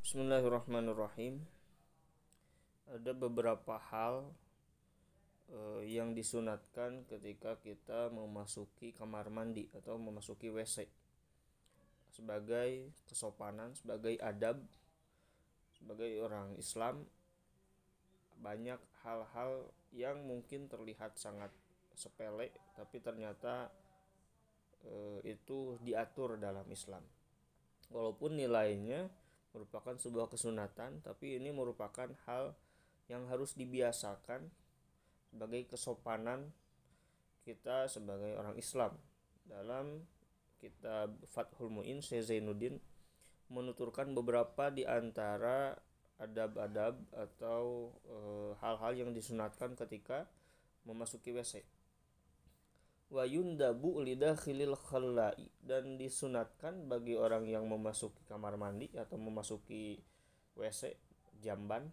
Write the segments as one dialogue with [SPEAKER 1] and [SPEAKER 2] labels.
[SPEAKER 1] Bismillahirrahmanirrahim. Ada beberapa hal yang disunatkan ketika kita memasuki kamar mandi atau memasuki WC sebagai kesopanan, sebagai adab, sebagai orang Islam. Banyak hal-hal yang mungkin terlihat sangat sepele, tapi ternyata itu diatur dalam Islam. Walaupun nilainya merupakan sebuah kesunatan, tapi ini merupakan hal yang harus dibiasakan sebagai kesopanan kita sebagai orang Islam. Dalam kitab Fathul Mu'in, Syekh Zainuddin menuturkan beberapa di antara adab-adab atau hal-hal yang disunatkan ketika memasuki WC. Wa yundabu lidakhilil khallai, dan disunatkan bagi orang yang memasuki kamar mandi atau memasuki WC jamban.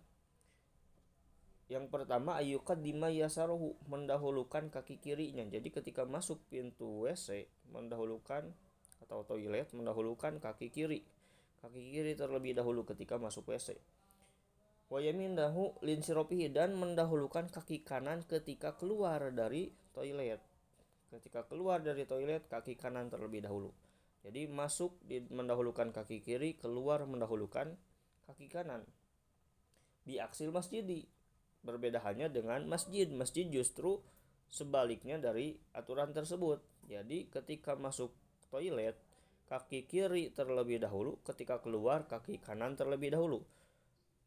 [SPEAKER 1] Yang pertama, ayyuqaddima yasaruhu, mendahulukan kaki kirinya. Jadi ketika masuk pintu WC, mendahulukan atau toilet, mendahulukan kaki kiri. Kaki kiri terlebih dahulu ketika masuk WC. Wa yaminahu linsiropihi, dan mendahulukan kaki kanan ketika keluar dari toilet. Ketika keluar dari toilet, kaki kanan terlebih dahulu. Jadi masuk mendahulukan kaki kiri, keluar mendahulukan kaki kanan. Bi aksil masjidi, berbeda halnya dengan masjid. Masjid justru sebaliknya dari aturan tersebut. Jadi ketika masuk toilet, kaki kiri terlebih dahulu, ketika keluar kaki kanan terlebih dahulu.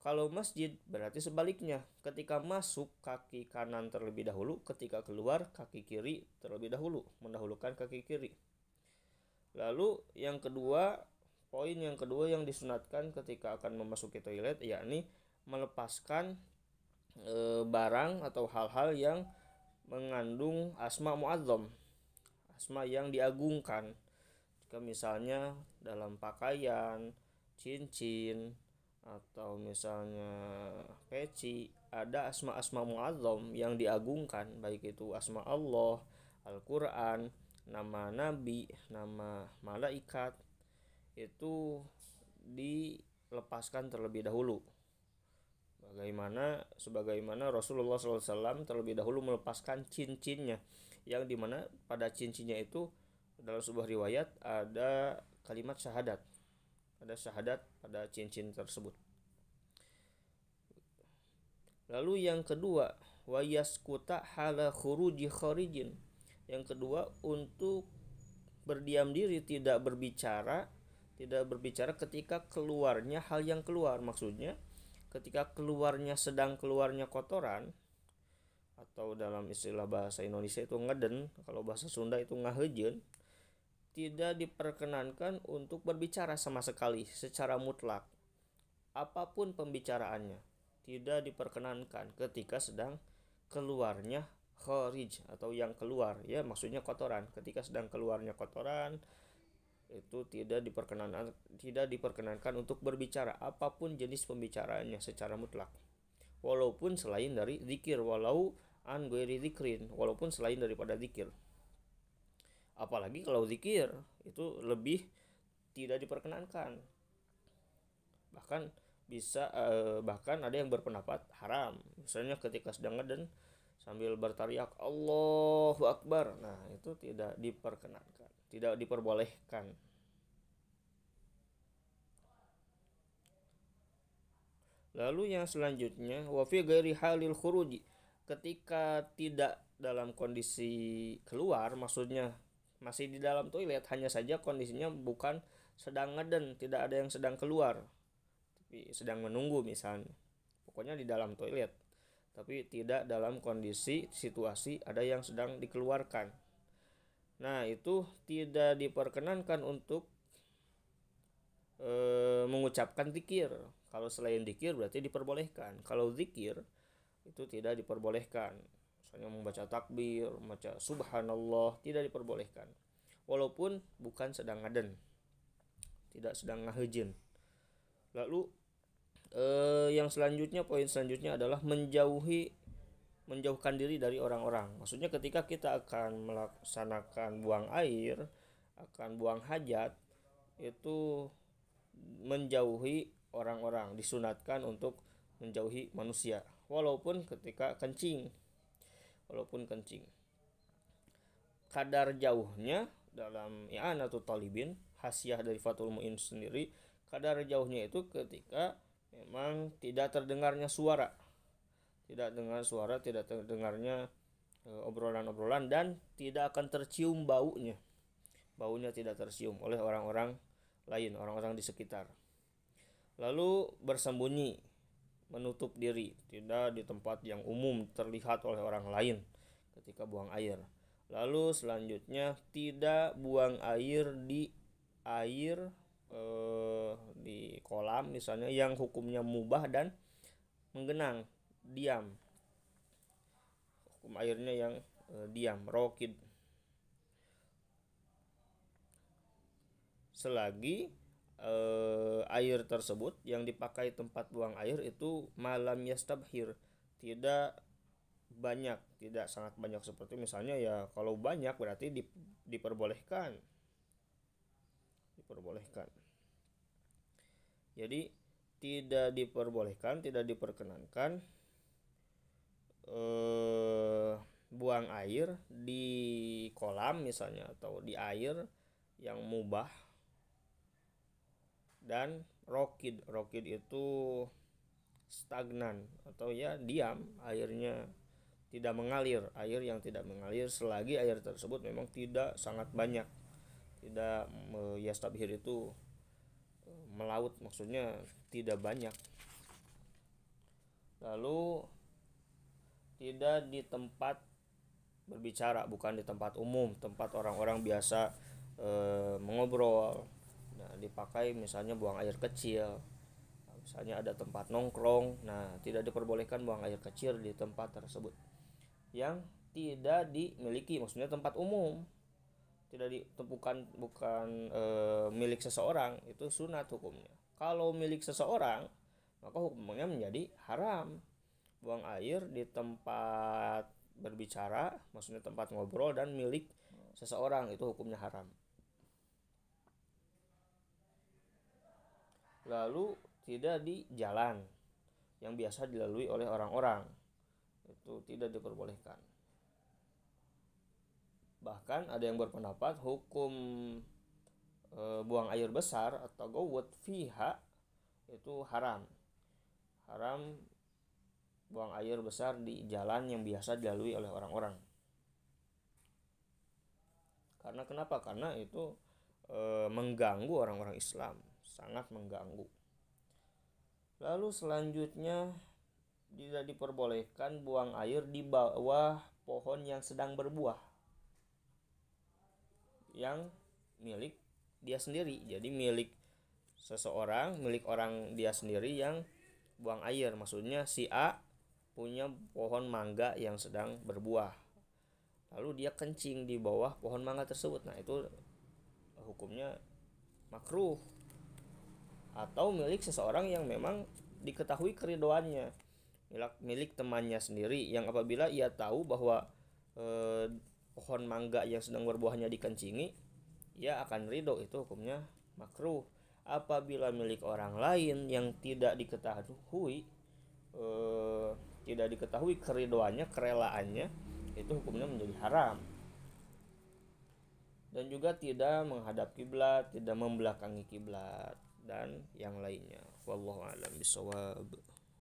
[SPEAKER 1] Kalau masjid berarti sebaliknya, ketika masuk kaki kanan terlebih dahulu, ketika keluar kaki kiri terlebih dahulu, mendahulukan kaki kiri. Lalu poin yang kedua yang disunatkan ketika akan memasuki toilet, yakni melepaskan barang atau hal-hal yang mengandung asma mu'azzam, asma yang diagungkan. Jika misalnya dalam pakaian, cincin, atau misalnya peci, ada asma-asma mu'azzam yang diagungkan, baik itu asma Allah, Al-Quran, nama Nabi, nama malaikat, itu dilepaskan terlebih dahulu. Sebagaimana Rasulullah SAW terlebih dahulu melepaskan cincinnya, yang dimana pada cincinnya itu dalam sebuah riwayat ada kalimat syahadat. Ada syahadat pada cincin tersebut. Lalu yang kedua, wa yaskuta hala khuruji kharijin. Yang kedua, untuk berdiam diri, tidak berbicara ketika keluarnya hal yang keluar. Maksudnya ketika sedang keluarnya kotoran, atau dalam istilah bahasa Indonesia itu ngeden, kalau bahasa Sunda itu ngahejeun, tidak diperkenankan untuk berbicara sama sekali secara mutlak. Apapun pembicaraannya tidak diperkenankan ketika sedang keluarnya kharij atau yang keluar, ya maksudnya kotoran. Ketika sedang keluarnya kotoran, itu tidak diperkenankan untuk berbicara apapun jenis pembicaraannya secara mutlak. Walaupun selain dari zikir, walaupun selain daripada zikir. Apalagi kalau zikir itu lebih tidak diperkenankan. Bahkan ada yang berpendapat haram. Misalnya ketika sedang ngeden sambil berteriak Allahu Akbar. Nah, itu tidak diperkenankan, tidak diperbolehkan. Lalu yang selanjutnya, wa fi ghairi halil khuruji, ketika tidak dalam kondisi keluar, maksudnya masih di dalam toilet, hanya saja kondisinya bukan sedang ngeden, tidak ada yang sedang keluar, tapi sedang menunggu misalnya. Pokoknya di dalam toilet, tapi tidak dalam kondisi situasi ada yang sedang dikeluarkan. Nah, itu tidak diperkenankan untuk mengucapkan zikir. Kalau selain zikir berarti diperbolehkan. Kalau zikir itu tidak diperbolehkan. Misalnya membaca takbir, membaca subhanallah, tidak diperbolehkan. Walaupun bukan sedang ngaden, tidak sedang ngahejin. Lalu poin selanjutnya adalah menjauhkan diri dari orang-orang. Maksudnya ketika kita akan melaksanakan buang air, akan buang hajat, itu menjauhi orang-orang, disunatkan untuk menjauhi manusia walaupun ketika kencing. Kadar jauhnya dalam I'anatul Talibin, hasiah dari Fathul Mu'in sendiri, kadar jauhnya itu ketika memang tidak terdengarnya suara, tidak terdengarnya obrolan-obrolan, dan tidak akan tercium baunya tidak tercium oleh orang-orang lain, orang-orang di sekitar. Lalu bersembunyi, menutup diri, tidak di tempat yang umum terlihat oleh orang lain ketika buang air. Lalu selanjutnya tidak buang air di kolam misalnya yang hukumnya mubah dan menggenang, diam. Hukum airnya yang diam, rokid. Selagi air tersebut yang dipakai tempat buang air itu malam yastabhir, tidak banyak, tidak sangat banyak. Seperti misalnya ya kalau banyak berarti diperbolehkan. Jadi tidak diperbolehkan, tidak diperkenankan buang air di kolam misalnya atau di air yang mubah. Dan rokid itu stagnan atau ya diam, airnya tidak mengalir, air yang tidak mengalir selagi air tersebut memang tidak sangat banyak, tidak yastabhir itu melaut, maksudnya tidak banyak. Lalu tidak di tempat berbicara, bukan di tempat umum, tempat orang-orang biasa mengobrol. Nah, dipakai misalnya buang air kecil, misalnya ada tempat nongkrong, nah tidak diperbolehkan buang air kecil di tempat tersebut yang tidak dimiliki, maksudnya tempat umum, tidak bukan milik seseorang, itu sunat hukumnya. Kalau milik seseorang maka hukumnya menjadi haram. Buang air di tempat berbicara, maksudnya tempat ngobrol dan milik seseorang, itu hukumnya haram. Lalu tidak di jalan yang biasa dilalui oleh orang-orang, itu tidak diperbolehkan. Bahkan ada yang berpendapat hukum buang air besar atau gawut fiha itu haram buang air besar di jalan yang biasa dilalui oleh orang-orang. Karena kenapa? Karena itu mengganggu orang-orang Islam, sangat mengganggu. Lalu selanjutnya tidak diperbolehkan buang air di bawah pohon yang sedang berbuah, yang milik dia sendiri. Jadi milik seseorang, milik orang dia sendiri yang buang air. Maksudnya si A punya pohon mangga yang sedang berbuah, lalu dia kencing di bawah pohon mangga tersebut. Nah, itu hukumnya makruh. Atau milik seseorang yang memang diketahui keridoannya, milik temannya sendiri, yang apabila ia tahu bahwa pohon mangga yang sedang berbuahnya dikencingi, ia akan ridho, itu hukumnya makruh. Apabila milik orang lain yang tidak diketahui keridoannya, kerelaannya, itu hukumnya menjadi haram. Dan juga tidak menghadap kiblat, tidak membelakangi kiblat, dan yang lainnya. Wallahu a'lam bishawab.